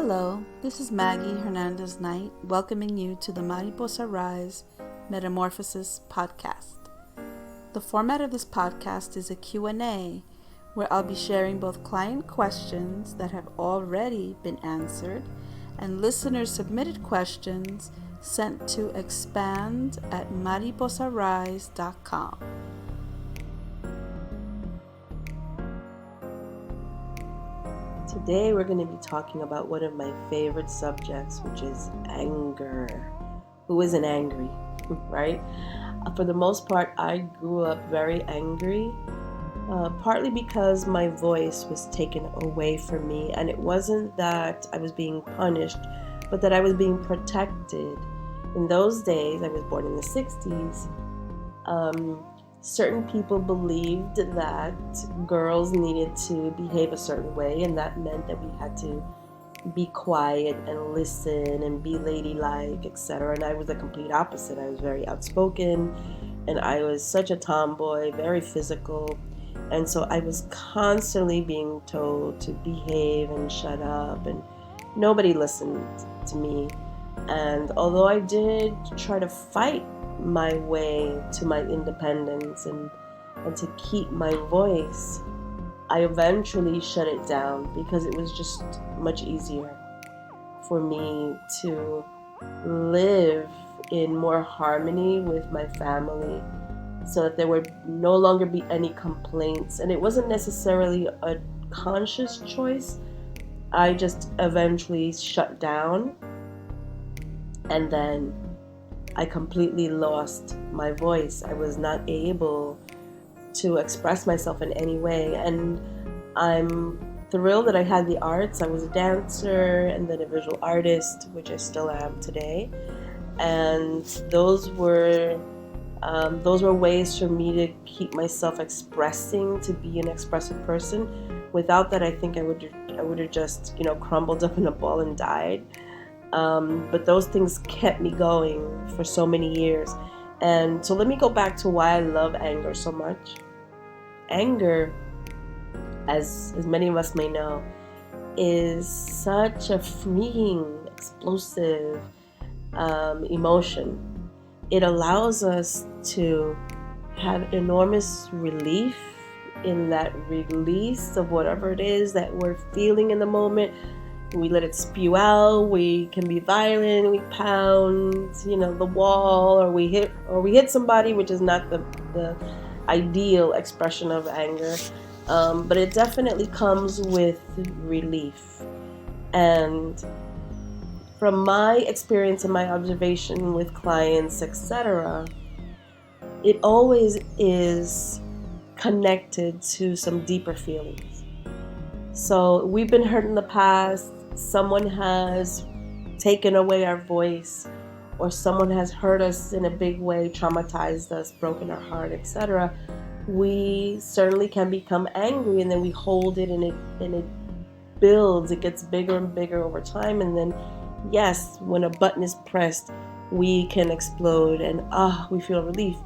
Hello, this is Maggie Hernandez Knight, welcoming you to the Mariposa Rise Metamorphosis podcast. The format of this podcast is a Q&A, where I'll be sharing both client questions that have already been answered and listener-submitted questions sent to expand@mariposarise.com. Today we're going to be talking about one of my favorite subjects, which is anger. Who isn't angry, right? For the most part, I grew up very angry, partly because my voice was taken away from me, and it wasn't that I was being punished, but that I was being protected. In those days, I was born in the 60s, certain people believed that girls needed to behave a certain way, and that meant that we had to be quiet and listen and be ladylike, etc. And I was the complete opposite. I was very outspoken, and I was such a tomboy, very physical, and so I was constantly being told to behave and shut up, and nobody listened to me. And although I did try to fight my way to my independence and to keep my voice, I eventually shut it down because it was just much easier for me to live in more harmony with my family, so that there would no longer be any complaints. And it wasn't necessarily a conscious choice. I just eventually shut down, and then I completely lost my voice. I was not able to express myself in any way. And I'm thrilled that I had the arts. I was a dancer and then a visual artist, which I still am today. And those were ways for me to keep myself expressing, to be an expressive person. Without that, I think I would have just, crumbled up in a ball and died. But those things kept me going for so many years. And so let me go back to why I love anger so much. Anger, as many of us may know, is such a freeing, explosive emotion. It allows us to have enormous relief in that release of whatever it is that we're feeling in the moment. We let it spew out. We can be violent. We pound, the wall, or we hit somebody, which is not the ideal expression of anger. But it definitely comes with relief. And from my experience and my observation with clients, etc., it always is connected to some deeper feelings. So we've been hurt in the past. Someone has taken away our voice, or someone has hurt us in a big way, traumatized us, broken our heart, etc. We certainly can become angry, and then we hold it, and it builds. It gets bigger and bigger over time, and then yes, when a button is pressed, we can explode, and we feel relief.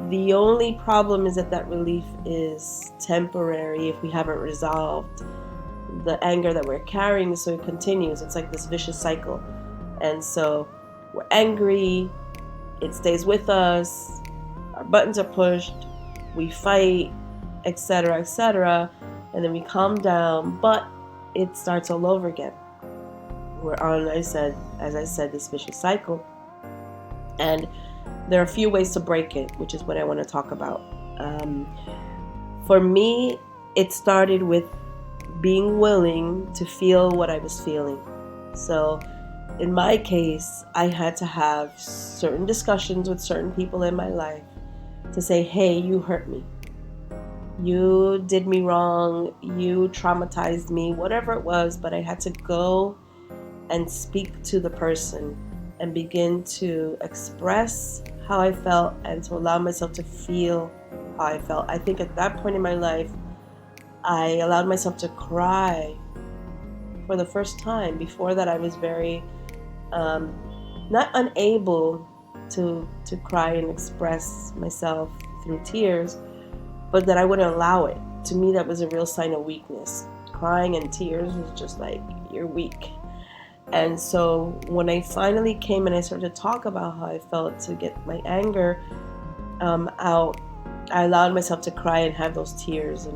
The only problem is that relief is temporary if we haven't resolved the anger that we're carrying, so it continues. It's like this vicious cycle. And so we're angry, it stays with us, our buttons are pushed, we fight, etc., etc., and then we calm down, but it starts all over again. We're on, as I said, this vicious cycle. And there are a few ways to break it, which is what I want to talk about. For me, it started with being willing to feel what I was feeling. So in my case, I had to have certain discussions with certain people in my life to say, hey, you hurt me. You did me wrong. You traumatized me, whatever it was. But I had to go and speak to the person and begin to express how I felt and to allow myself to feel how I felt. I think at that point in my life, I allowed myself to cry for the first time. Before that, I was very not unable to cry and express myself through tears, but that I wouldn't allow it. To me, that was a real sign of weakness. Crying and tears was just like, you're weak. And so when I finally came and I started to talk about how I felt to get my anger out, I allowed myself to cry and have those tears,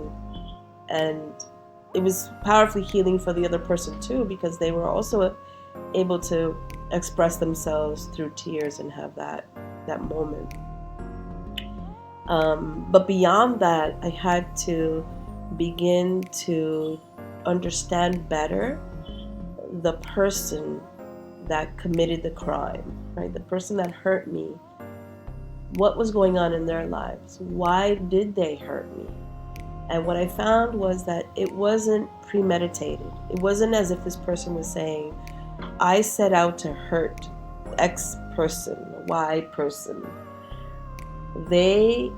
and it was powerfully healing for the other person too, because they were also able to express themselves through tears and have that moment. But beyond that, I had to begin to understand better the person that committed the crime, right? The person that hurt me. What was going on in their lives? Why did they hurt me? And what I found was that it wasn't premeditated. It wasn't as if this person was saying, I set out to hurt X person, Y person. They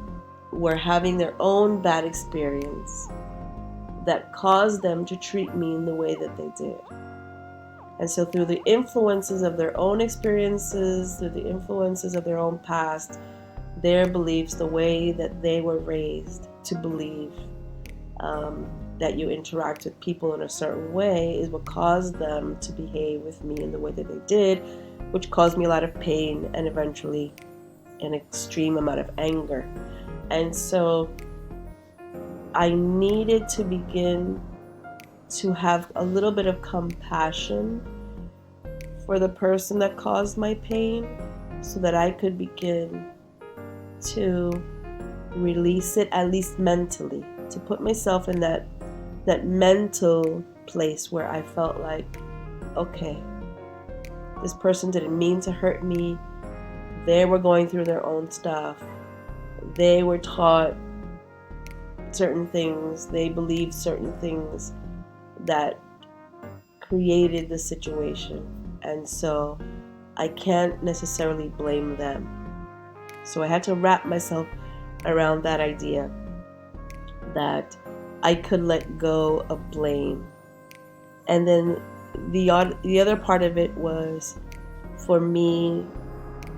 were having their own bad experience that caused them to treat me in the way that they did. And so through the influences of their own experiences, through the influences of their own past, their beliefs, the way that they were raised to believe that you interact with people in a certain way is what caused them to behave with me in the way that they did, which caused me a lot of pain and eventually an extreme amount of anger. And so I needed to begin to have a little bit of compassion for the person that caused my pain so that I could begin to release it, at least mentally, to put myself in that mental place where I felt like, okay, this person didn't mean to hurt me. They were going through their own stuff. They were taught certain things. They believed certain things that created the situation. And so I can't necessarily blame them. So I had to wrap myself around that idea that I could let go of blame. And then the other part of it was for me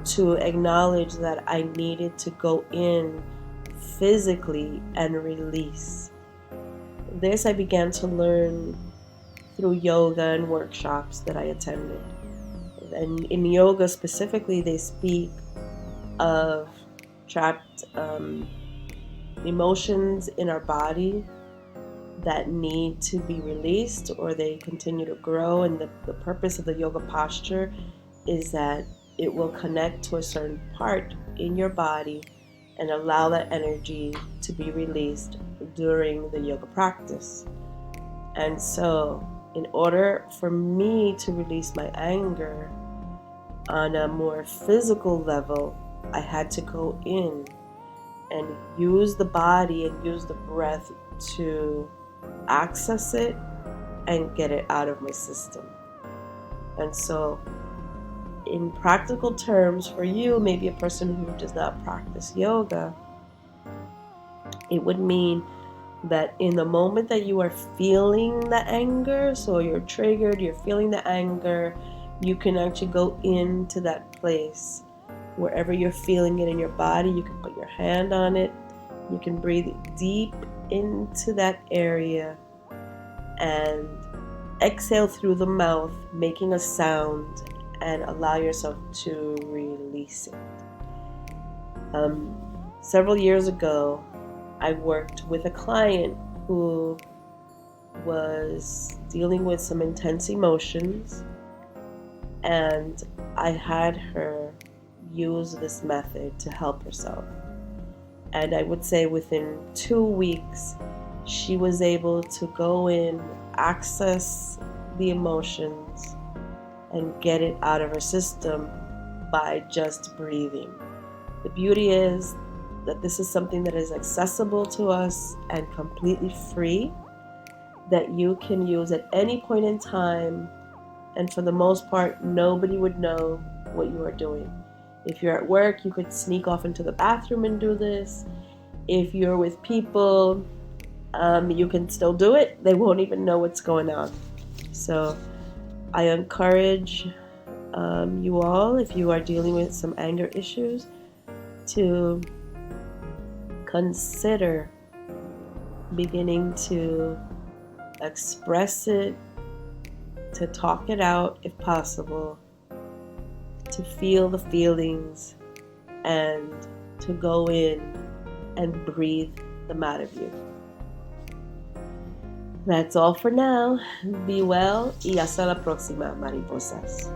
to acknowledge that I needed to go in physically and release. This I began to learn through yoga and workshops that I attended. And in yoga specifically, they speak of trapped emotions in our body that need to be released, or they continue to grow. And the purpose of the yoga posture is that it will connect to a certain part in your body and allow that energy to be released during the yoga practice. And so in order for me to release my anger on a more physical level, I had to go in and use the body and use the breath to access it and get it out of my system. And so in practical terms, for you, maybe a person who does not practice yoga, it would mean that in the moment that you are feeling the anger, so you're triggered, you're feeling the anger, you can actually go into that place. Wherever you're feeling it in your body, you can put your hand on it. You can breathe deep into that area and exhale through the mouth, making a sound, and allow yourself to release it. Several years ago, I worked with a client who was dealing with some intense emotions, and I had her use this method to help herself. And I would say within 2 weeks, she was able to go in, access the emotions, and get it out of her system by just breathing. The beauty is that this is something that is accessible to us and completely free, that you can use at any point in time, and for the most part, nobody would know what you are doing. If you're at work, you could sneak off into the bathroom and do this. If you're with people, you can still do it. They won't even know what's going on. So I encourage you all, if you are dealing with some anger issues, to consider beginning to express it to talk it out if possible, to feel the feelings, and to go in and breathe them out of you. That's all for now. Be well y hasta la próxima, mariposas.